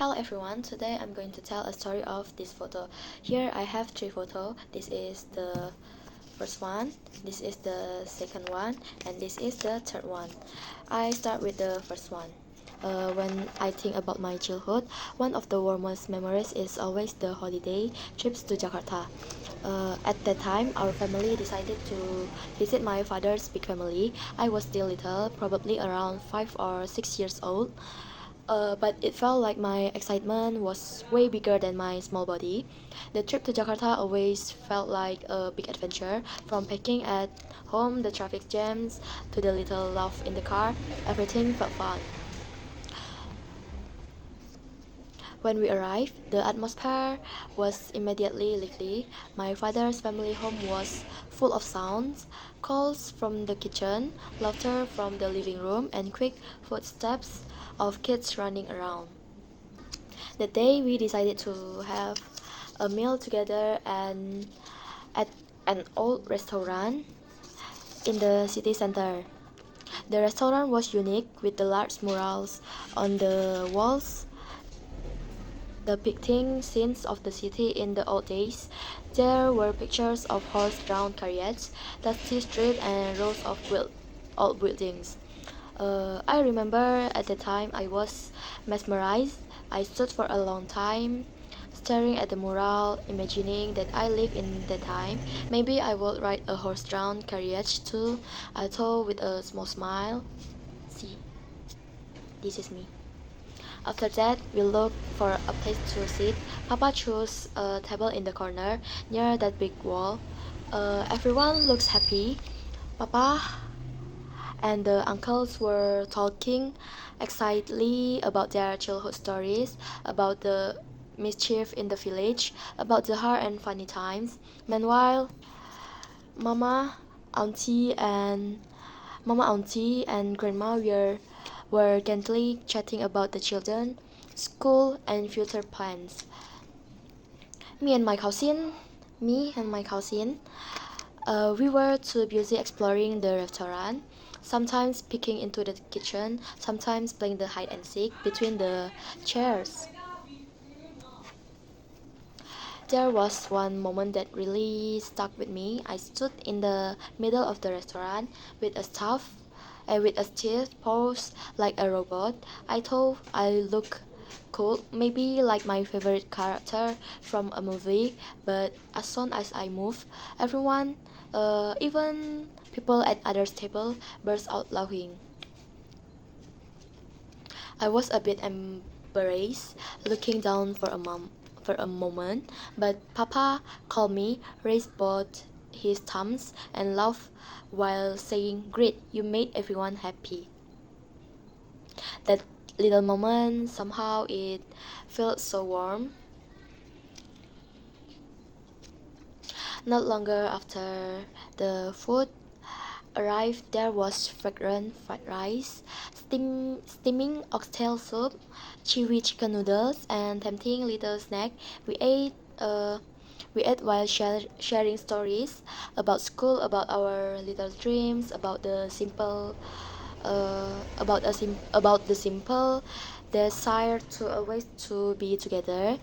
Hello everyone, today I'm going to tell a story of this photo. Here I have three photos. This is the first one, this is the second one, and this is the third one. I start with the first one. When I think about my childhood, one of the warmest memories is always the holiday trips to Jakarta. At that time, our family decided to visit my father's big family. I was still little, probably around 5 or 6 years old. But it felt like my excitement was way bigger than my small body. The trip to Jakarta always felt like a big adventure. From packing at home, the traffic jams, to the little laugh in the car, everything felt fun. When we arrived, the atmosphere was immediately lively. My father's family home was full of sounds, calls from the kitchen, laughter from the living room, and quick footsteps of kids running around. That day we decided to have a meal together and at an old restaurant in the city center. The restaurant was unique with the large murals on the walls depicting scenes of the city in the old days. There were pictures of horse-drawn carriages, dusty streets, and rows of old buildings. I remember at the time I was mesmerized. I stood for a long time, staring at the mural, imagining that I lived in that time. Maybe I would ride a horse-drawn carriage too, I thought with a small smile. See, this is me. After that, we looked for a place to sit. Papa chose a table in the corner near that big wall. Everyone looks happy. Papa and the uncles were talking excitedly about their childhood stories, about the mischief in the village, about the hard and funny times. Meanwhile, Mama, Auntie, and Grandma were gently chatting about the children, school, and future plans. Me and my cousin, me and my cousin, we were too busy exploring the restaurant, sometimes peeking into the kitchen, sometimes playing the hide and seek between the chairs. There was one moment that really stuck with me. I stood in the middle of the restaurant with a staff and with a stiff pose like a robot. I thought I looked cool, maybe like my favorite character from a movie, but as soon as I moved, everyone, even people at others' table, burst out laughing. I was a bit embarrassed, looking down for a moment, but Papa called me, raised both his thumbs, and laughed while saying, "Great, you made everyone happy." That little moment, somehow it felt so warm. Not longer after the food arrived, there was fragrant fried rice, steaming oxtail soup, chewy chicken noodles, and tempting little snack. We ate. We ate while sharing stories about school, about our little dreams, about the simple desire to always to be together.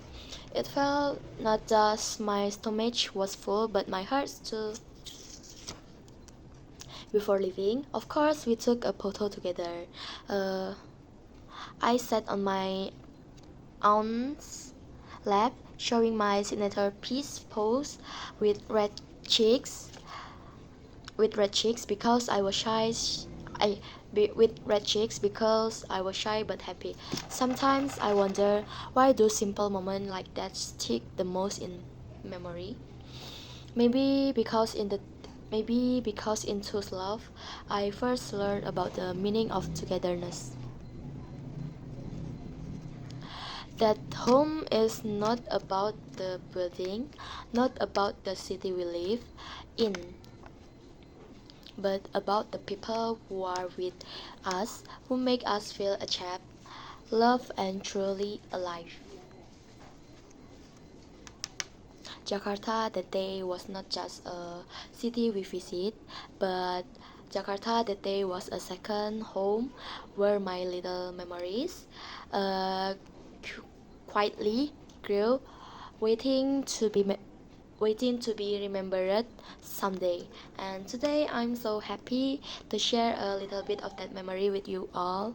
It felt not just my stomach was full, but my heart too. Before leaving, of course, we took a photo together. Uh, I sat on my aunt's lap, showing my signature peace pose with red cheeks. With red cheeks because I was shy. With red cheeks because I was shy but happy. Sometimes I wonder why do simple moments like that stick the most in memory. Maybe because in the Maybe because in Truth Love, I first learned about the meaning of togetherness. That home is not about the building, not about the city we live in, but about the people who are with us, who make us feel accepted, loved, and truly alive. Jakarta that day was not just a city we visit, but Jakarta that day was a second home where my little memories uh, quietly grew, waiting to be waiting to be remembered someday. And today I'm so happy to share a little bit of that memory with you all.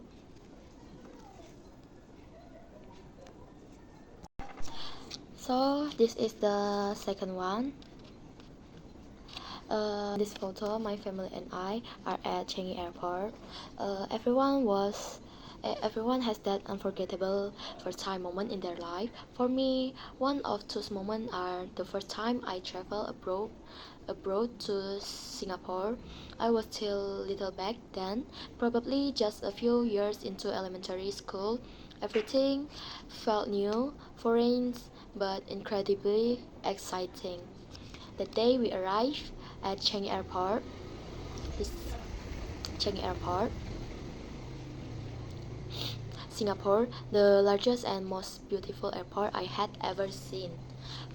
So this is the second one. This photo, my family and I are at Changi Airport. Everyone has that unforgettable first time moment in their life. For me, one of those moments are the first time I traveled abroad to Singapore. I was still little back then, probably just a few years into elementary school. Everything felt new, foreign, but incredibly exciting. The day we arrived at this Changi Airport, Singapore, the largest and most beautiful airport I had ever seen.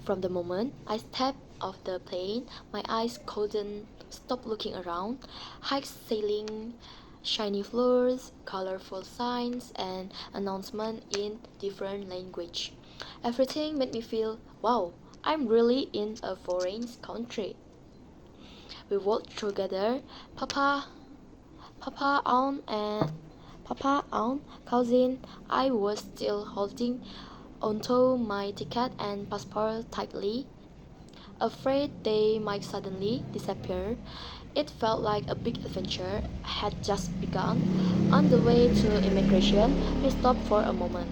From the moment I stepped off the plane, my eyes couldn't stop looking around. High ceiling, shiny floors, colorful signs, and announcements in different language. Everything made me feel, wow, I'm really in a foreign country. We walked together, Papa, Papa, Aunt, and Papa, Aunt, cousin. I was still holding onto my ticket and passport tightly, afraid they might suddenly disappear. It felt like a big adventure had just begun. On the way to immigration, we stopped for a moment.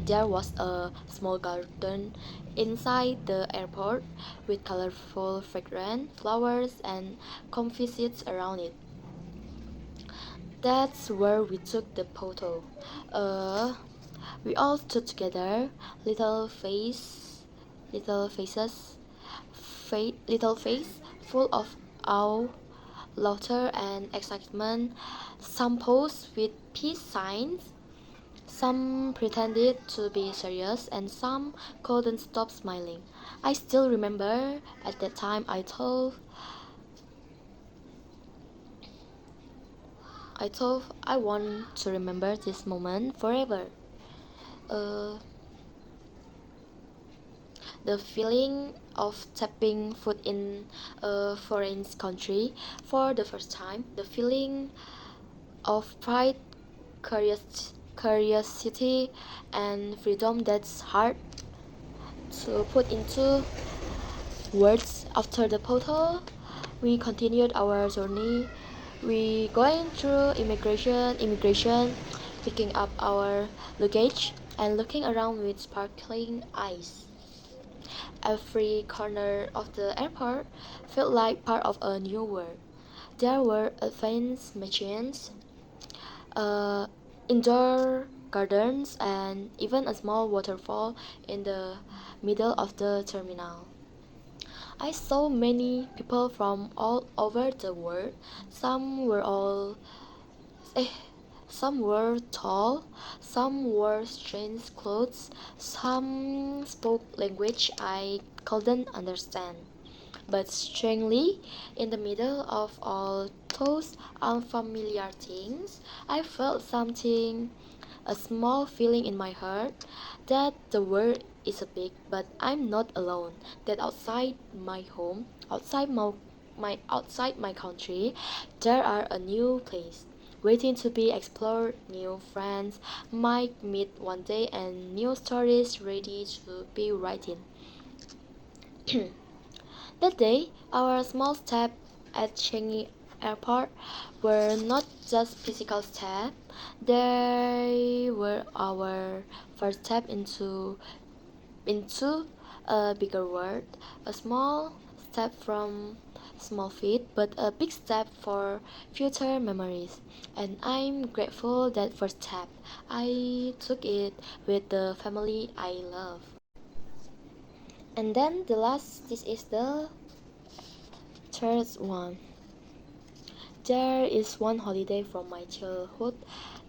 There was a small garden inside the airport with colorful fragrant flowers and comfy seats around it. That's where we took the photo. Uh, we all stood together, little face, little faces, little face full of awe, laughter, and excitement. Some posed with peace signs, some pretended to be serious, and some couldn't stop smiling. I still remember at that time I thought I want to remember this moment forever. Uh, the feeling of stepping foot in a foreign country for the first time, the feeling of pride, curiosity, and freedom that's hard to put into words. After the photo, we continued our journey. We going through immigration, picking up our luggage and looking around with sparkling eyes. Every corner of the airport felt like part of a new world. There were advanced machines, uh, indoor gardens, and even a small waterfall in the middle of the terminal. I saw many people from all over the world. Some were all eh, some were tall, some wore strange clothes, some spoke language I couldn't understand. But strangely, in the middle of all those unfamiliar things, I felt something, a small feeling in my heart that the world is a big, but I'm not alone. That outside my home, outside my country, there are a new place waiting to be explored, new friends might meet one day, and new stories ready to be written. That day, our small steps at Changi Airport were not just physical steps, they were our first step into a bigger world. A small step from small feet, but a big step for future memories. And I'm grateful that first step I took it with the family I love. And then this is the third one. There is one holiday from my childhood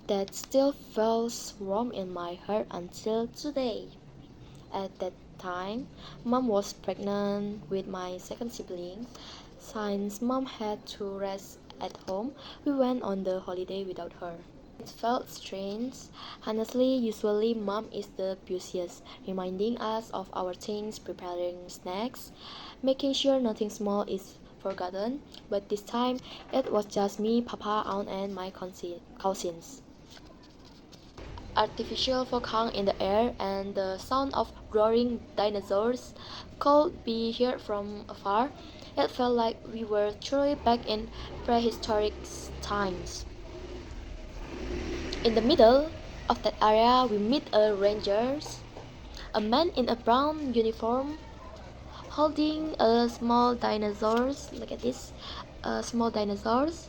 that still feels warm in my heart until today. At that time, mom was pregnant with my second sibling. Since mom had to rest at home, we went on the holiday without her. It felt strange. Honestly, usually mom is the busiest, reminding us of our things, preparing snacks, making sure nothing small is forgotten. But this time, it was just me, papa, aunt, and my cousins. Artificial fog hung in the air, and the sound of roaring dinosaurs could be heard from afar. It felt like we were truly back in prehistoric times. In the middle of that area, we meet a rangers, a man in a brown uniform holding a small dinosaurs. Look at this, small dinosaurs,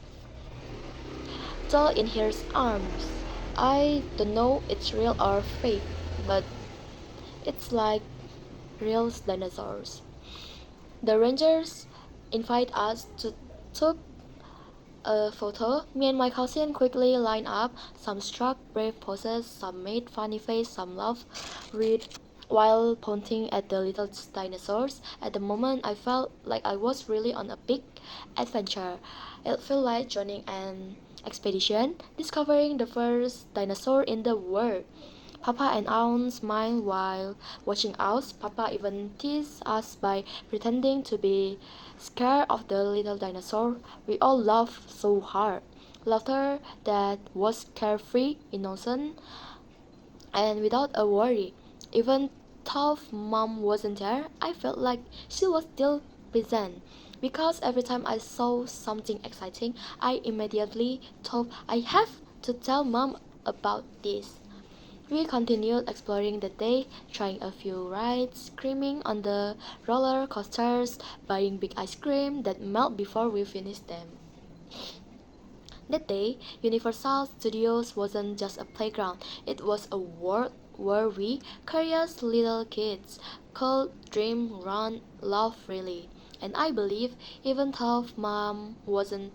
tall in his arms. I don't know it's real or fake, but it's like real dinosaurs. The rangers invite us to take a photo. Me and my cousin quickly lined up. Some struck brave poses, some made funny face, some laughed with while pointing at the little dinosaurs. At the moment, I felt like I was really on a big adventure. It felt like joining an expedition, discovering the first dinosaur in the world. Papa and Aunt smiled while watching us. Papa even teased us by pretending to be scared of the little dinosaur. We all laughed so hard. Laughter that was carefree, innocent, and without a worry. Even though mom wasn't there, I felt like she was still present. Because every time I saw something exciting, I immediately thought I have to tell mom about this. We continued exploring the day, trying a few rides, screaming on the roller coasters, buying big ice cream that melt before we finished them. That day, Universal Studios wasn't just a playground, it was a world where we, curious little kids, could dream, run, laugh freely. And I believe, even though mom wasn't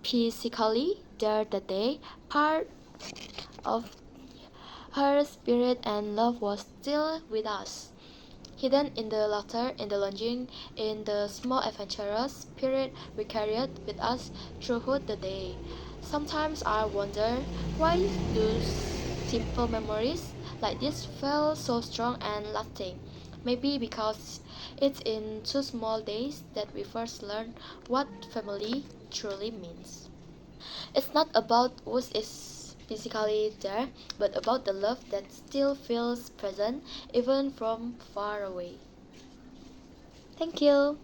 physically there that day, part of her spirit and love was still with us, hidden in the laughter, in the longing, in the small adventurous spirit we carried with us throughout the day. Sometimes I wonder why do simple memories like this feel so strong and lasting. Maybe because it's in two small days that we first learn what family truly means. It's not about who is physically there, but about the love that still feels present even from far away. Thank you.